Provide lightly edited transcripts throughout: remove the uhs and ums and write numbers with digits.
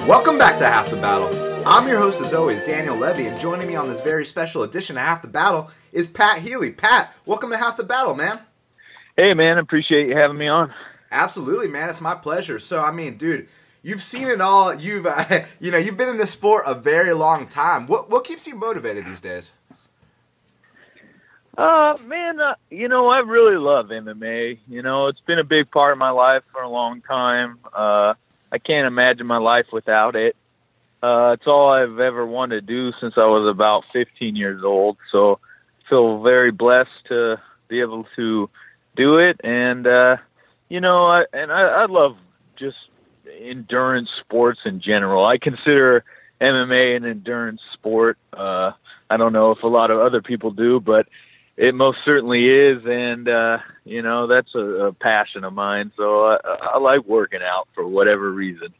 Welcome back to Half the Battle. I'm your host as always, Daniel Levi, and joining me on this very special edition of Half the Battle is Pat Healy. Pat, welcome to Half the Battle, man. Hey, man, appreciate you having me on. Absolutely, man. It's my pleasure. So, I mean, dude, you've seen it all. You've, you've been in this sport a very long time. What keeps you motivated these days? Man, I really love MMA. It's been a big part of my life for a long time. I can't imagine my life without it. It's all I've ever wanted to do since I was about 15 years old. So I feel very blessed to be able to do it. And, I love just endurance sports in general. I consider MMA an endurance sport. I don't know if a lot of other people do, but it most certainly is. And, that's a passion of mine. So I like working out for whatever reason.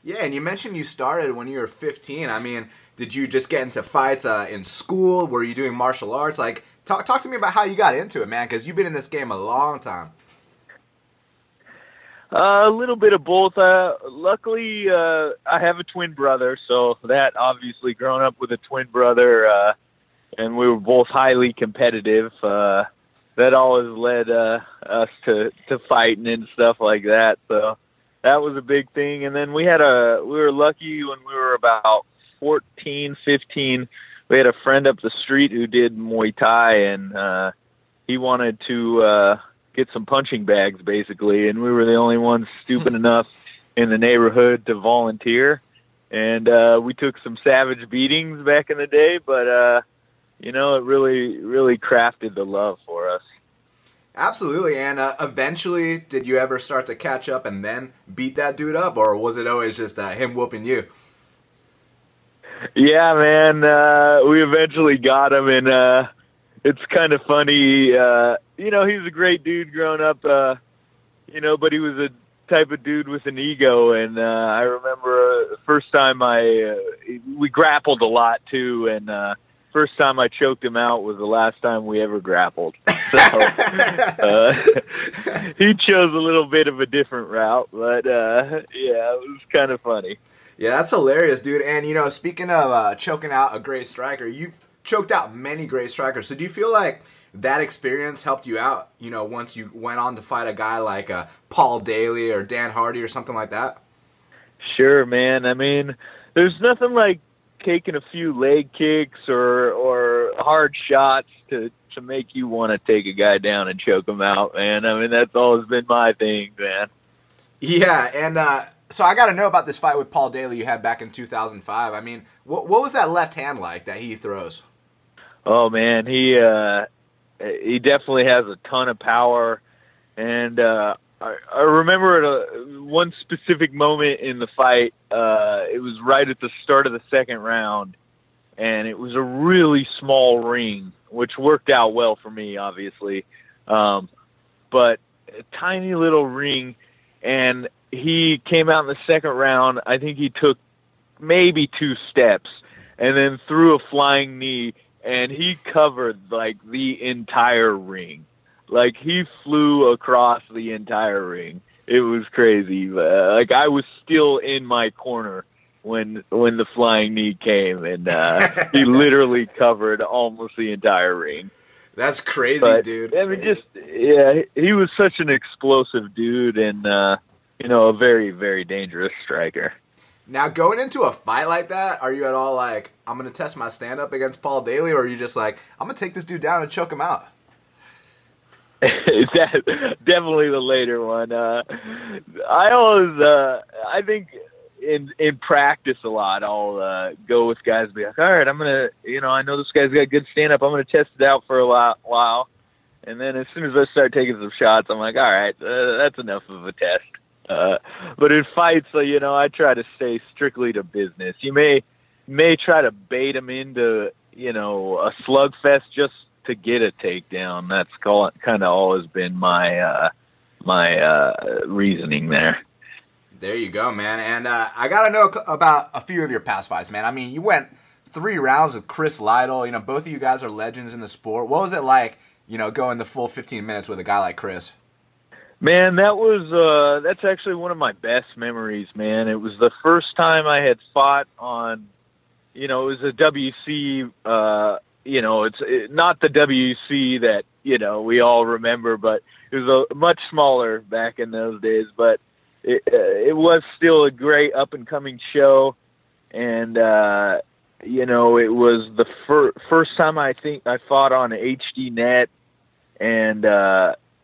Yeah, and you mentioned you started when you were 15. I mean, did you just get into fights in school? Were you doing martial arts? Like, talk to me about how you got into it, man, because you've been in this game a long time. A little bit of both. Luckily, I have a twin brother, so that obviously growing up with a twin brother, and we were both highly competitive, that always led us to fighting and stuff like that. So that was a big thing. And then we were lucky when we were about 14, 15. We had a friend up the street who did Muay Thai, and he wanted to get some punching bags, basically. And we were the only ones stupid enough in the neighborhood to volunteer. And we took some savage beatings back in the day, but it really, really crafted the love for us. Absolutely. And eventually, did you ever start to catch up and then beat that dude up, or was it always just him whooping you? Yeah, man. We eventually got him, and it's kind of funny. He's a great dude growing up, but he was a type of dude with an ego. And I remember the first time we grappled a lot too, and first time I choked him out was the last time we ever grappled. So he chose a little bit of a different route, but it was kind of funny. Yeah, that's hilarious, dude. And, speaking of choking out a great striker, you've choked out many great strikers. So do you feel like that experience helped you out, once you went on to fight a guy like Paul Daley or Dan Hardy or something like that? Sure, man. I mean, there's nothing like taking a few leg kicks or hard shots to make you want to take a guy down and choke him out, man. I mean, that's always been my thing, man. Yeah, and so I got to know about this fight with Paul Daley you had back in 2005. I mean, what was that left hand like that he throws? Oh, man, he definitely has a ton of power, and I remember at one specific moment in the fight, it was right at the start of the second round, and it was a really small ring, which worked out well for me, obviously, but a tiny little ring, and he came out in the second round. I think he took maybe 2 steps and then threw a flying knee, and he covered, like, the entire ring. Like, he flew across the entire ring. It was crazy. I was still in my corner when the flying knee came, and he literally covered almost the entire ring. That's crazy, dude. I mean, he was such an explosive dude, and a very, very dangerous striker. Now, going into a fight like that, are you at all like, I'm going to test my stand-up against Paul Daley, or are you just like, I'm going to take this dude down and choke him out? Definitely the later one. I think in practice a lot, I'll go with guys and be like, all right, I'm going to, I know this guy's got good stand-up. I'm going to test it out for a while. And then as soon as I start taking some shots, I'm like, all right, that's enough of a test. But in fights, I try to stay strictly to business. You may try to bait him into, a slugfest just to get a takedown. That's kind of always been my reasoning there. There you go, man. And I got to know about a few of your past fights, man. I mean, you went 3 rounds with Chris Lytle. Both of you guys are legends in the sport. What was it like, going the full 15 minutes with a guy like Chris? Man, that's actually one of my best memories, man. It was the first time I had fought on, it was a WC, it's not the WC that, we all remember, but it was a much smaller back in those days, but it was still a great up-and-coming show, and, it was the first time I think I fought on HD net, and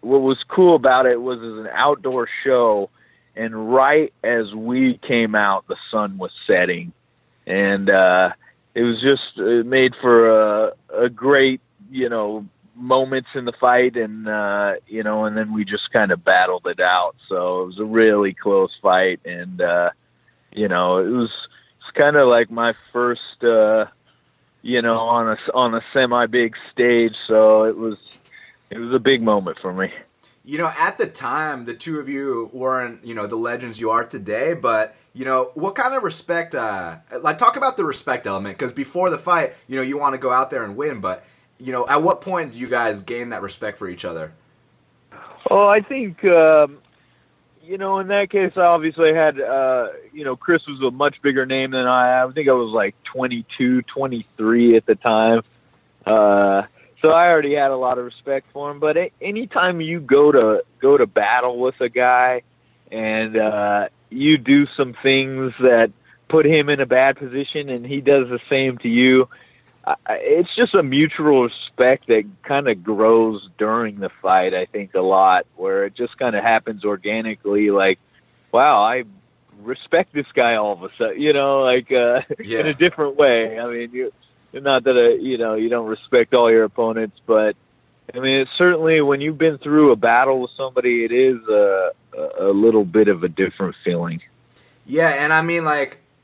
what was cool about it was an outdoor show, and right as we came out, the sun was setting, and it was just made for a great, moments in the fight, and and then we just kind of battled it out. So it was a really close fight, and it's kind of like my first, on a semi big stage. So it was a big moment for me. At the time, the two of you weren't, the legends you are today, but, what kind of respect, talk about the respect element, because before the fight, you want to go out there and win, but, at what point do you guys gain that respect for each other? Oh, I think, in that case, I obviously had, Chris was a much bigger name than I think I was like 22, 23 at the time. So I already had a lot of respect for him, but anytime you go to battle with a guy and you do some things that put him in a bad position and he does the same to you, it's just a mutual respect that kind of grows during the fight, I think, a lot, where it just kind of happens organically, like, wow, I respect this guy all of a sudden, in a different way. I mean, not that, you don't respect all your opponents, but, I mean, it's certainly when you've been through a battle with somebody, it is a little bit of a different feeling. Yeah, and I mean,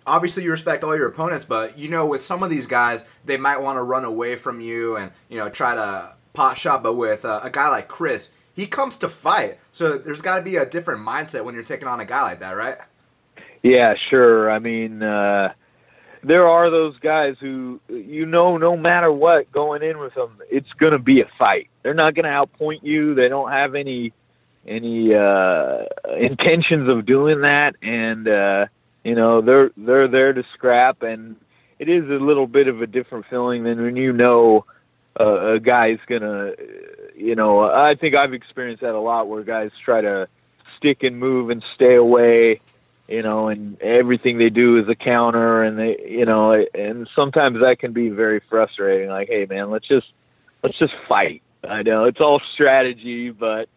obviously you respect all your opponents, but, with some of these guys, they might want to run away from you and, try to pot shot, but with a guy like Chris, he comes to fight, so there's got to be a different mindset when you're taking on a guy like that, right? Yeah, sure. I mean, there are those guys who, no matter what, going in with them, it's going to be a fight. They're not going to outpoint you. They don't have any intentions of doing that, and they're there to scrap. And it is a little bit of a different feeling than when a guy's gonna. I think I've experienced that a lot, where guys try to stick and move and stay away. And everything they do is a counter, and and sometimes that can be very frustrating. Like, hey man, let's just fight. I know it's all strategy, but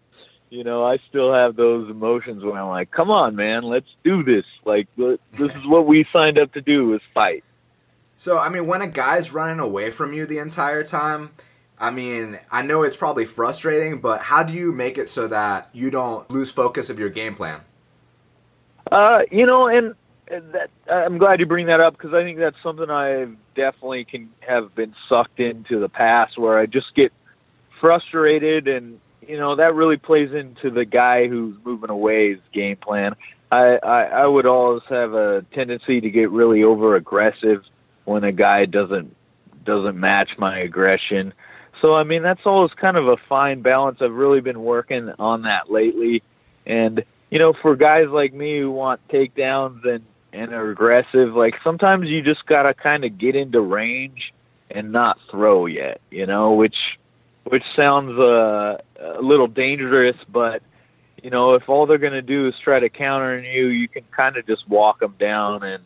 I still have those emotions when I'm like, come on man, let's do this. Like, this is what we signed up to do, is fight. So, I mean, when a guy's running away from you the entire time, I mean, I know it's probably frustrating, but how do you make it so that you don't lose focus of your game plan? And that, I'm glad you bring that up, because I think that's something I definitely can have been sucked into the past, where I just get frustrated, and that really plays into the guy who's moving away's game plan. I would always have a tendency to get really over aggressive when a guy doesn't match my aggression. So I mean, that's always kind of a fine balance. I've really been working on that lately, and for guys like me who want takedowns and are aggressive, like, sometimes you just gotta kind of get into range and not throw yet, which sounds a little dangerous, but if all they're gonna do is try to counter you, you can kind of just walk them down and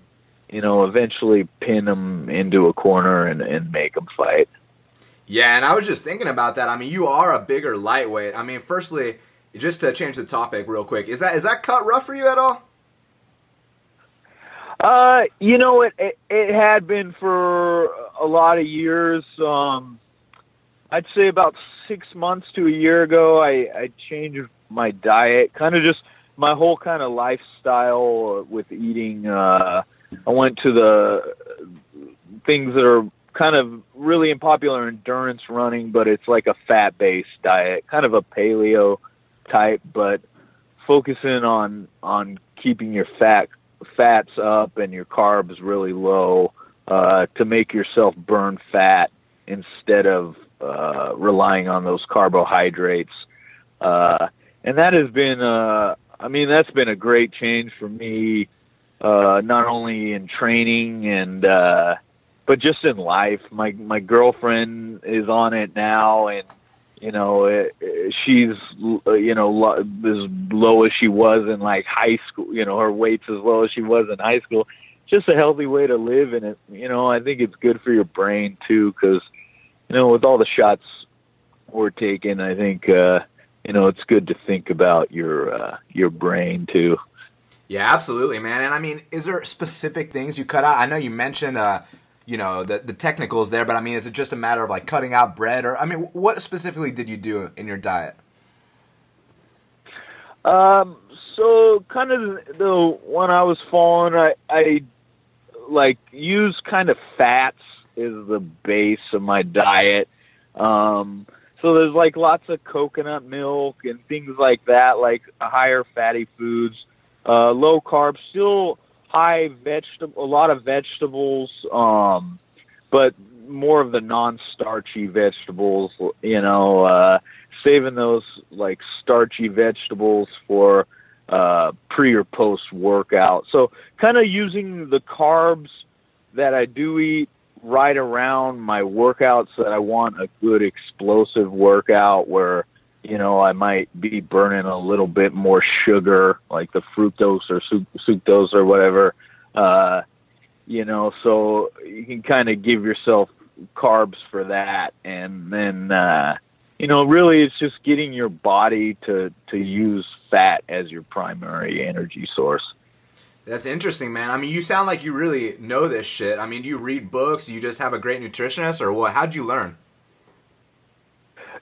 eventually pin them into a corner and make them fight. Yeah, and I was just thinking about that. I mean, you are a bigger lightweight. I mean, firstly, just to change the topic real quick, is that cut rough for you at all? It had been for a lot of years. I'd say about 6 months to a year ago, I changed my diet, kind of just my whole kind of lifestyle with eating. I went to the things that are kind of really unpopular endurance running, but it's like a fat-based diet, kind of a paleo type, but focusing on keeping your fats up and your carbs really low, to make yourself burn fat instead of relying on those carbohydrates. and that has been, I mean, that's been a great change for me, not only in training and, but just in life. My girlfriend is on it now, and, you know, she's, you know, as low as she was in like high school, you know, her weight's as low as she was in high school. Just a healthy way to live. And it, you know, I think it's good for your brain too, because, you know, with all the shots we're taking, I think, you know, it's good to think about your brain too. Yeah, absolutely, man. And I mean, is there specific things you cut out? I know you mentioned, you know, the technicals there, but I mean, is it just a matter of like cutting out bread, or I mean, what specifically did you do in your diet? So kind of the when I was falling, I like use kind of fats is the base of my diet. So there's like lots of coconut milk and things like that, like higher fatty foods, low carb, still high a lot of vegetables, but more of the non-starchy vegetables, you know, saving those like starchy vegetables for pre or post workout. So kind of using the carbs that I do eat right around my workouts that I want a good explosive workout where, you know, I might be burning a little bit more sugar, like the fructose or sucrose or whatever, you know, so you can kind of give yourself carbs for that. And then, you know, really it's just getting your body to use fat as your primary energy source. That's interesting, man. I mean, you sound like you really know this shit. I mean, do you read books? Do you just have a great nutritionist, or what? How'd you learn?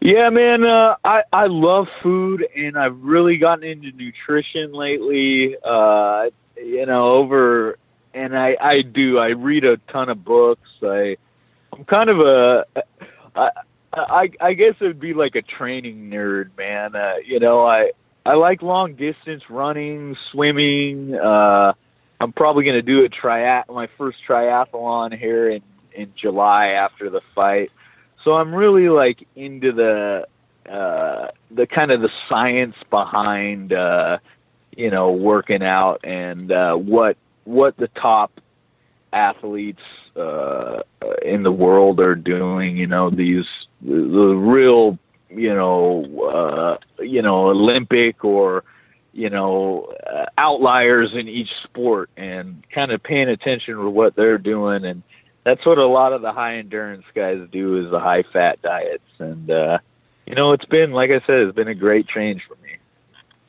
Yeah, man, I love food, and I've really gotten into nutrition lately, you know, and I read a ton of books. I'm kind of I guess it would be like a training nerd, man. You know, I like long distance running, swimming. I'm probably going to do my first triathlon here in July after the fight. So I'm really like into the kind of the science behind, you know, working out and what the top athletes in the world are doing. You know, the real, you know, Olympic or, you know, outliers in each sport, and kind of paying attention to what they're doing. And that's what a lot of the high endurance guys do, is the high fat diets. And, you know, it's been, like I said, it's been a great change for me.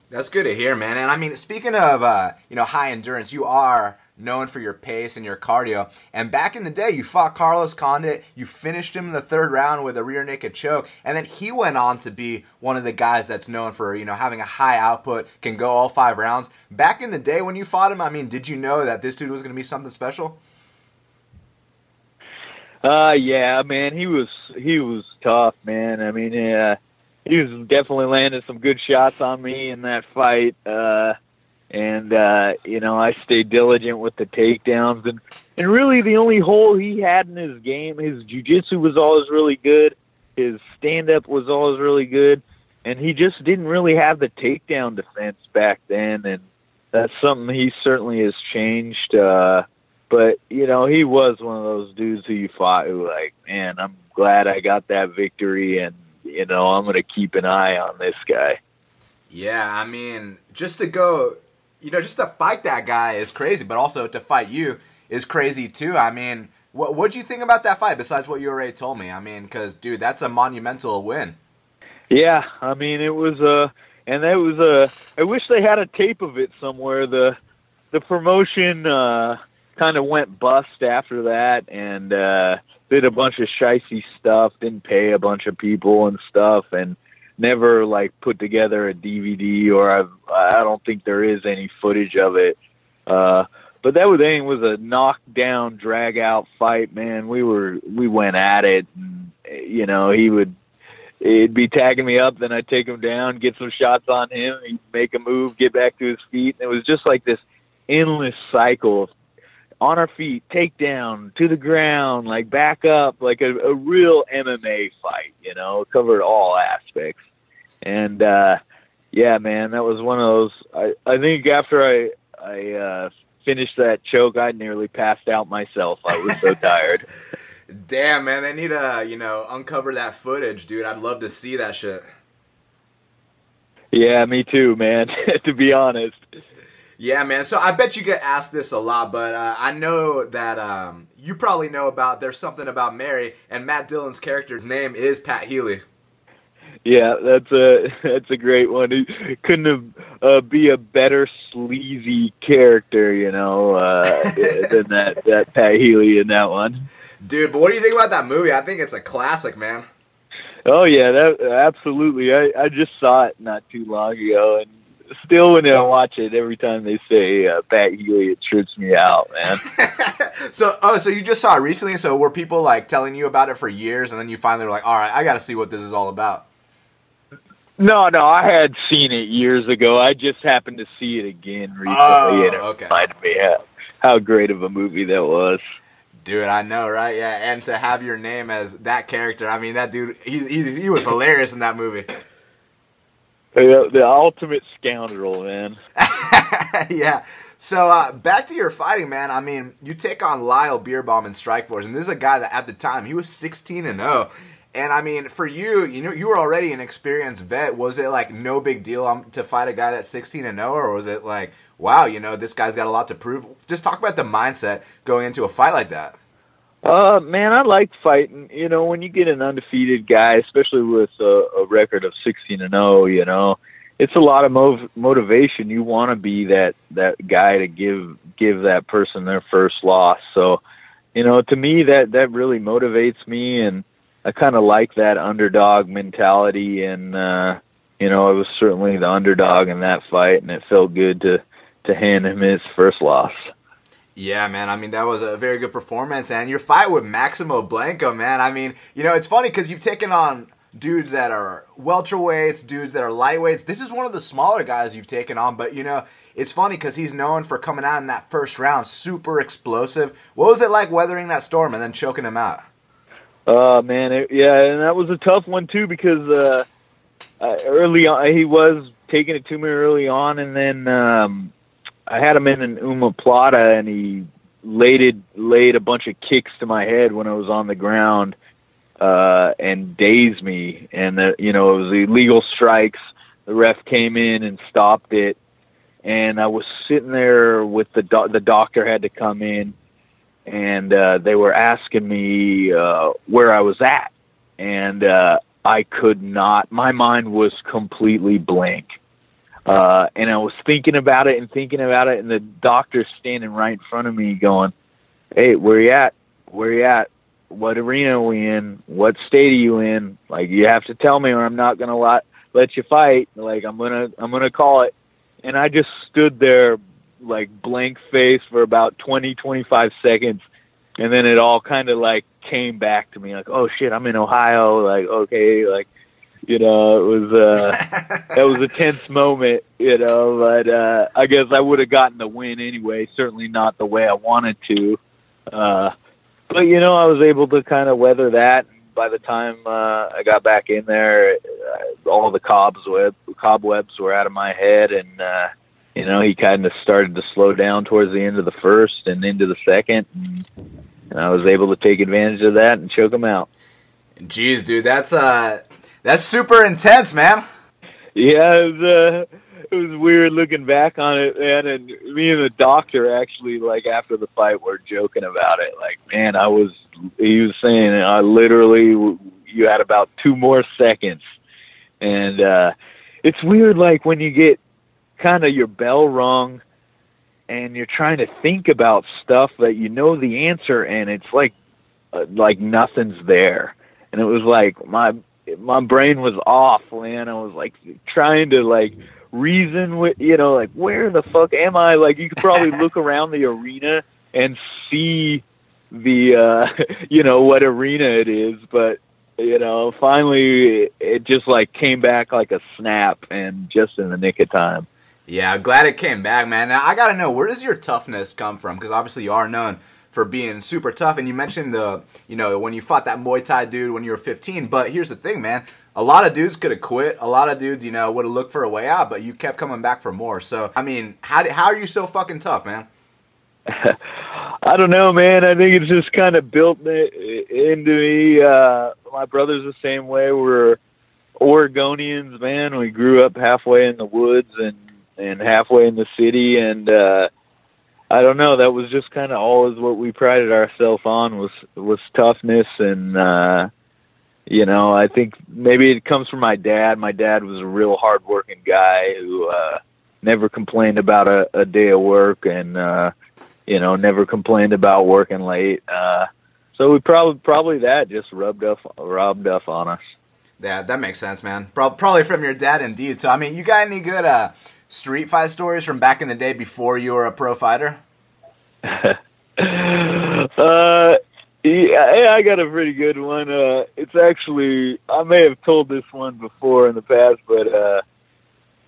That's good to hear, man. And I mean, speaking of, you know, high endurance, you are known for your pace and your cardio. And back in the day, you fought Carlos Condit. You finished him in the third round with a rear naked choke. And then he went on to be one of the guys that's known for, you know, having a high output, can go all 5 rounds. Back in the day when you fought him, I mean, did you know that this dude was going to be something special? Yeah, man, he was tough, man. I mean, he was definitely landing some good shots on me in that fight. And, you know, I stayed diligent with the takedowns, and really the only hole he had in his game, his jiu-jitsu was always really good. His stand-up was always really good, and he just didn't really have the takedown defense back then. And that's something he certainly has changed. But, you know, he was one of those dudes who you fought who, like, man, I'm glad I got that victory, and, you know, I'm going to keep an eye on this guy. Yeah, I mean, just to go, you know, just to fight that guy is crazy, but also to fight you is crazy too. I mean, what'd you think about that fight besides what you already told me? I mean, because, dude, that's a monumental win. Yeah, I mean, it was I wish they had a tape of it somewhere. The promotion kind of went bust after that, and did a bunch of shicey stuff, didn't pay a bunch of people and stuff, and never like put together a DVD, or I don't think there is any footage of it. But that was a knockdown, drag out fight, man. We went at it, and, you know, he'd be tagging me up, then I'd take him down, get some shots on him, he'd make a move, get back to his feet. And it was just like this endless cycle of on our feet, take down, to the ground, like back up, like a real MMA fight, you know, covered all aspects. And, Yeah, man, that was one of those. I think after I finished that choke, I nearly passed out myself. I was so tired. Damn, man, they need to, uncover that footage, dude. I'd love to see that shit. Yeah, me too, man, to be honest. Yeah, man. So I bet you get asked this a lot, but I know that you probably know about There's Something About Mary, and Matt Dillon's character's name is Pat Healy. Yeah, that's a great one. He couldn't have be a better sleazy character, than that Pat Healy in that one. Dude, but what do you think about that movie? I think it's a classic, man. Oh yeah, absolutely. I just saw it not too long ago, and still when I watch it, every time they say Pat Healy, it trips me out, man. So you just saw it recently? So were people like telling you about it for years, and then you finally were like, all right, I got to see what this is all about? No, I had seen it years ago. I just happened to see it again recently, and it reminded me how great of a movie that was. Dude, I know, right? Yeah, and to have your name as that character, I mean, that dude, he was hilarious in that movie. The ultimate scoundrel, man. Yeah. So back to your fighting, man. I mean, you take on Lyle Beerbohm in Strikeforce, and this is a guy that at the time he was 16-0. And I mean, for you, you were already an experienced vet. Was it like no big deal to fight a guy that's 16-0, or was it like, wow, this guy's got a lot to prove? Just talk about the mindset going into a fight like that. Man, I like fighting. When you get an undefeated guy, especially with a record of 16-0, it's a lot of motivation. You want to be that guy to give that person their first loss. So, to me, that really motivates me, and I kind of like that underdog mentality, and I was certainly the underdog in that fight, and it felt good to hand him his first loss. Yeah, man. I mean, that was a very good performance, and your fight with Maximo Blanco, man. I mean, it's funny because you've taken on dudes that are welterweights, dudes that are lightweights. This is one of the smaller guys you've taken on, but it's funny because he's known for coming out in that first round super explosive. What was it like weathering that storm and then choking him out? Man, and that was a tough one too, because early on he was taking it to me early on, and then I had him in an omoplata, and he laid a bunch of kicks to my head when I was on the ground, and dazed me, and it was illegal strikes. The ref came in and stopped it, and I was sitting there with the doctor had to come in. And they were asking me where I was at, and I could not. My mind was completely blank, and I was thinking about it, and the doctor's standing right in front of me going, "Hey, where you at? Where you at? What arena are we in? What state are you in? Like, you have to tell me, or I'm not gonna let you fight. Like, I'm gonna call it." And I just stood there like blank face for about 25 seconds, and then it all kind of like came back to me, like, oh shit, I'm in Ohio, like, okay, like, it was that was a tense moment, but I guess I would have gotten the win anyway, certainly not the way I wanted to, but I was able to kind of weather that. By the time I got back in there, all the cobwebs were out of my head, and he kind of started to slow down towards the end of the first and into the second, and I was able to take advantage of that and choke him out. Jeez, dude, that's super intense, man. Yeah, it was weird looking back on it, man. And me and the doctor actually, like, after the fight, were joking about it. Like, man, he was saying, I literally, you had about 2 more seconds. And it's weird, like, when you get kind of your bell rung and you're trying to think about stuff that the answer, and it's like nothing's there. And it was like my brain was off, man. I was like trying to like reason with, like, where the fuck am I? Like, you could probably look around the arena and see the what arena it is, but finally it just like came back like a snap, and just in the nick of time. Yeah, glad it came back, man. Now, I got to know, where does your toughness come from? Because obviously you are known for being super tough. And you mentioned when you fought that Muay Thai dude when you were 15. But here's the thing, man. A lot of dudes could have quit. A lot of dudes, would have looked for a way out, but you kept coming back for more. So, I mean, how are you so fucking tough, man? I don't know, man. I think it's just kind of built into me. My brother's the same way. We're Oregonians, man. We grew up halfway in the woods and halfway in the city, and I don't know. That was just kind of always what we prided ourselves on was toughness, and I think maybe it comes from my dad. My dad was a real hard-working guy who never complained about a day of work, and never complained about working late. So we probably that just rubbed off on us. Yeah, that makes sense, man. Probably from your dad, indeed. So, I mean, you got any good street fight stories from back in the day before you were a pro fighter? Yeah, I got a pretty good one. It's actually, I may have told this one before in the past, but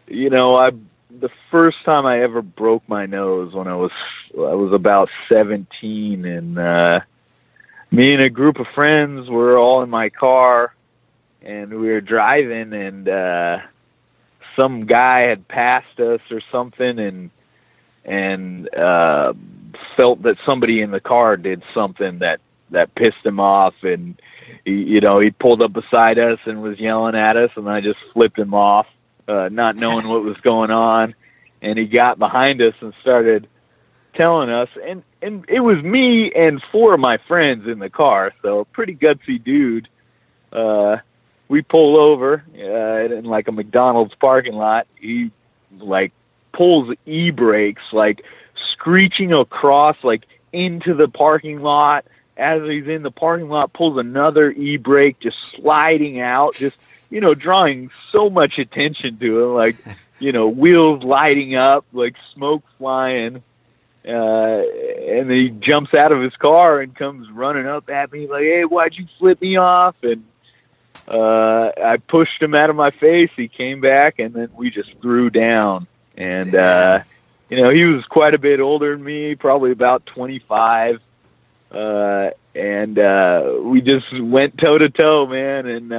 the first time I ever broke my nose when I was about 17, and me and a group of friends were all in my car, and we were driving, and some guy had passed us or something, and felt that somebody in the car did something that pissed him off, and he pulled up beside us and was yelling at us, and I just flipped him off, not knowing what was going on. And he got behind us and started telling us, and it was me and 4 of my friends in the car, so pretty gutsy dude. We pull over in like a McDonald's parking lot. He pulls e-brakes, screeching across into the parking lot. As he's in the parking lot, pulls another e-brake, just sliding out, just drawing so much attention to him, wheels lighting up, smoke flying. And he jumps out of his car and comes running up at me "Hey, why'd you flip me off?" And I pushed him out of my face. He came back, and then we just threw down. And he was quite a bit older than me, probably about 25. And we just went toe to toe, man. And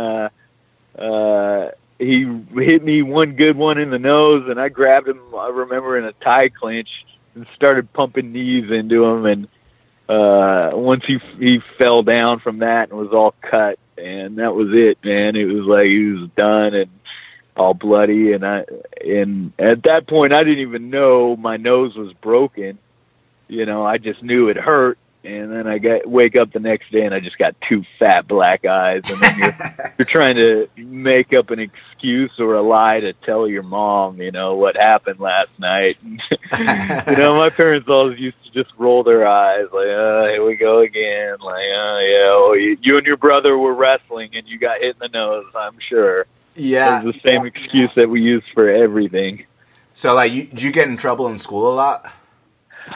he hit me one good one in the nose, and I grabbed him, I remember, in a tie clinch and started pumping knees into him. And once he fell down from that and was all cut, and that was it, man. It was like he was done and all bloody. And at that point, I didn't even know my nose was broken. I just knew it hurt. And then I wake up the next day and I just got 2 fat black eyes. And then you're trying to make up an excuse or a lie to tell your mom, what happened last night. My parents always used to just roll their eyes here we go again. You and your brother were wrestling and you got hit in the nose, I'm sure. Yeah. It was the same excuse that we used for everything. So, did you get in trouble in school a lot?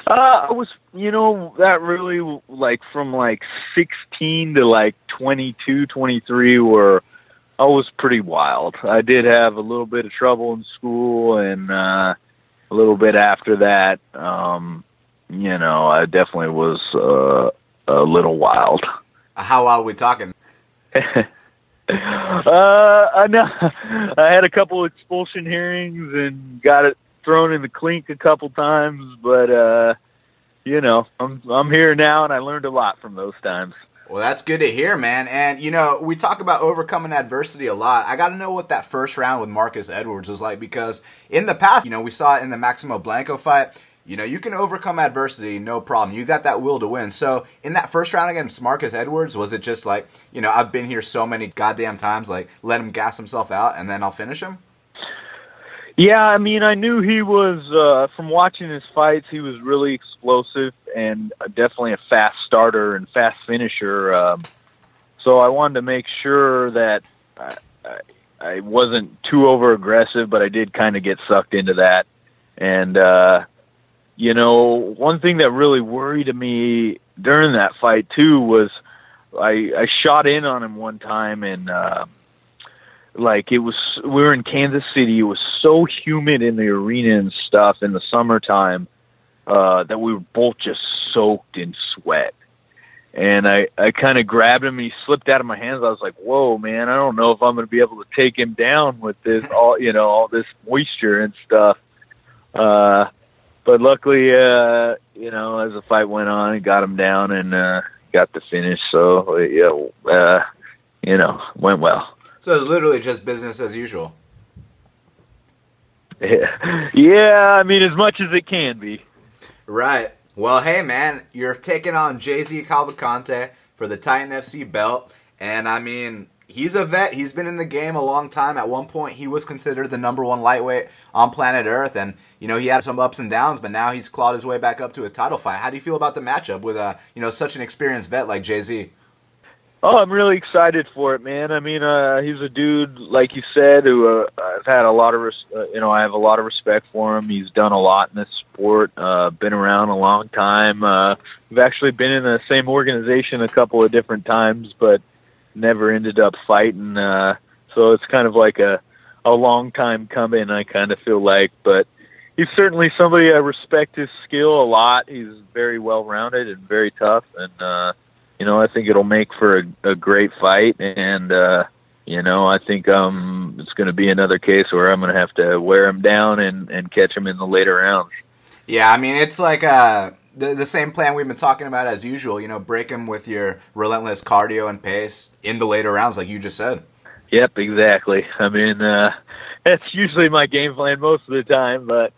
I was, that really, from 16 to 22, 23 I was pretty wild. I did have a little bit of trouble in school, and a little bit after that, I definitely was a little wild. How wild are we talking? I had a couple expulsion hearings and got it thrown in the clink a couple times, but I'm here now, and I learned a lot from those times. Well, that's good to hear, man. And we talk about overcoming adversity a lot. I got to know what that first round with Marcus Edwards was like, because in the past, we saw it in the Maximo Blanco fight. You can overcome adversity, no problem. You got that will to win. So in that first round against Marcus Edwards, was it just I've been here so many goddamn times, let him gas himself out and then I'll finish him? Yeah, I mean, I knew he was, from watching his fights, he was really explosive and definitely a fast starter and fast finisher. So I wanted to make sure that I wasn't too over-aggressive, but I did kind of get sucked into that. And, one thing that really worried me during that fight, too, was I shot in on him one time, and we were in Kansas City. It was so humid in the arena and stuff in the summertime that we were both just soaked in sweat. And I kind of grabbed him. He slipped out of my hands. I was like, "Whoa, man! I don't know if I'm going to be able to take him down with this all this moisture and stuff." But luckily, as the fight went on, I got him down and got the finish. So went well. So it was literally just business as usual. Yeah, I mean, as much as it can be. Right. Well, hey, man, you're taking on JZ Calvacante for the Titan FC belt. And, I mean, he's a vet. He's been in the game a long time. At one point, he was considered the #1 lightweight on planet Earth. And, he had some ups and downs, but now he's clawed his way back up to a title fight. How do you feel about the matchup with, such an experienced vet like JZ? Oh, I'm really excited for it, man. I mean, he's a dude, like you said, who I've had a lot of, I have a lot of respect for him. He's done a lot in this sport, been around a long time. We've actually been in the same organization a couple of different times, but never ended up fighting. So it's kind of like a long time coming, I kind of feel like. But he's certainly somebody I respect his skill a lot. He's very well-rounded and very tough, and I think it'll make for a great fight, and I think it's going to be another case where I'm going to have to wear him down and catch him in the later rounds. Yeah, I mean, it's like the same plan we've been talking about as usual. Break him with your relentless cardio and pace in the later rounds, like you just said. Yep, exactly. I mean, that's usually my game plan most of the time, but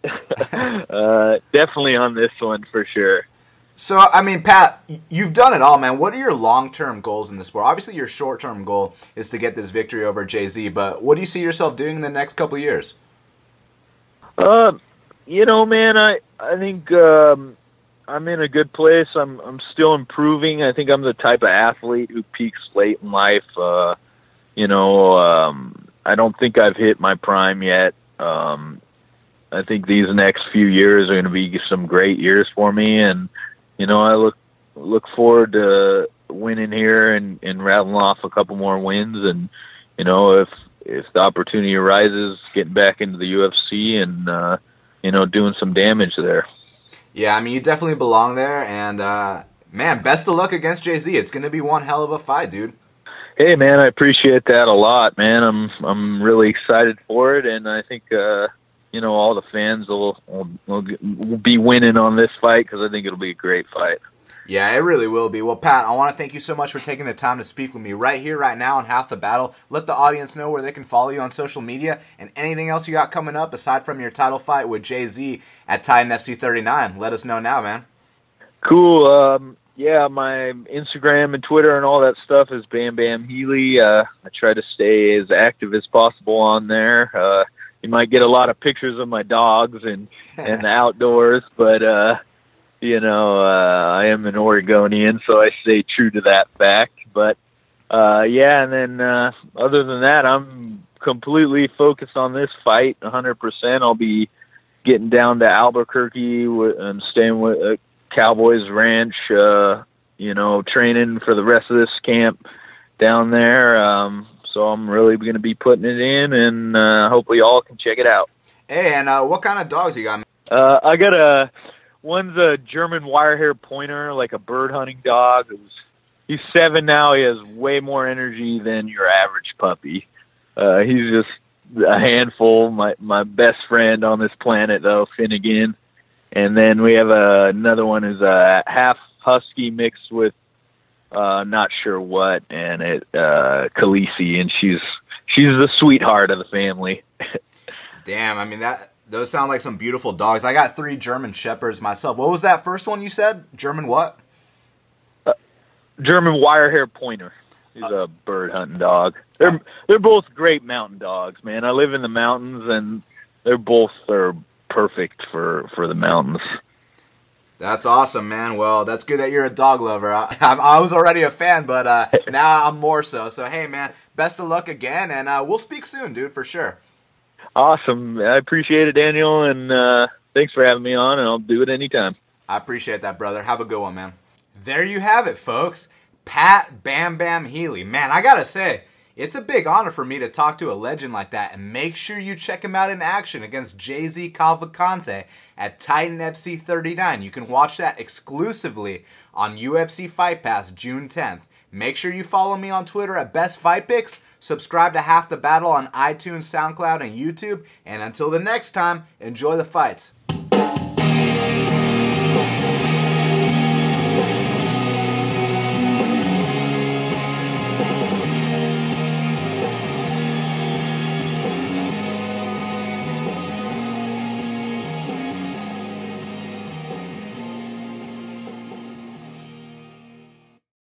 definitely on this one for sure. So, I mean, Pat, you've done it all, man. What are your long-term goals in the sport? Obviously, your short-term goal is to get this victory over JZ, but what do you see yourself doing in the next couple of years? Man, I think I'm in a good place. I'm still improving. I think I'm the type of athlete who peaks late in life. I don't think I've hit my prime yet. I think these next few years are going to be some great years for me, and I look forward to winning here and rattling off a couple more wins. And, if the opportunity arises, getting back into the UFC and, doing some damage there. Yeah, I mean, you definitely belong there. And, man, best of luck against JZ. It's going to be one hell of a fight, dude. Hey, man, I appreciate that a lot, man. I'm really excited for it. And I think, all the fans will be winning on this fight because I think it'll be a great fight. Yeah, it really will be. Well, Pat, I want to thank you so much for taking the time to speak with me right here, right now on Half the Battle. Let the audience know where they can follow you on social media and anything else you got coming up aside from your title fight with JZ at Titan FC 39. Let us know now, man. Cool. Yeah, my Instagram and Twitter and all that stuff is Bam Bam Healy. I try to stay as active as possible on there. You might get a lot of pictures of my dogs and the outdoors, but, I am an Oregonian, so I stay true to that fact. But, and then other than that, I'm completely focused on this fight 100%. I'll be getting down to Albuquerque and staying with Cowboys Ranch, training for the rest of this camp down there. So I'm really going to be putting it in, and hopefully y'all can check it out. Hey, and what kind of dogs you got? I got one's a German wirehair pointer, like a bird hunting dog. He's 7 now. He has way more energy than your average puppy. He's just a handful. My best friend on this planet, though, Finnegan. And then we have another one who's a half husky mixed with not sure what, and Khaleesi, and she's the sweetheart of the family. Damn, I mean those sound like some beautiful dogs. I got 3 German Shepherds myself. What was that first one you said? German what? German wirehair pointer. He's a bird hunting dog. They're both great mountain dogs, man. I live in the mountains, and they're both perfect for the mountains. That's awesome, man. Well, that's good that you're a dog lover. I was already a fan, but now I'm more so. So, hey, man, best of luck again, and we'll speak soon, dude, for sure. Awesome. I appreciate it, Daniel, and thanks for having me on, and I'll do it anytime. I appreciate that, brother. Have a good one, man. There you have it, folks. Pat Bam Bam Healy. Man, I got to say, It's a big honor for me to talk to a legend like that, and make sure you check him out in action against JZ Calvacante at Titan FC 39. You can watch that exclusively on UFC Fight Pass June 10th. Make sure you follow me on Twitter at Best Fight Picks, subscribe to Half the Battle on iTunes, SoundCloud, and YouTube, and until the next time, enjoy the fights.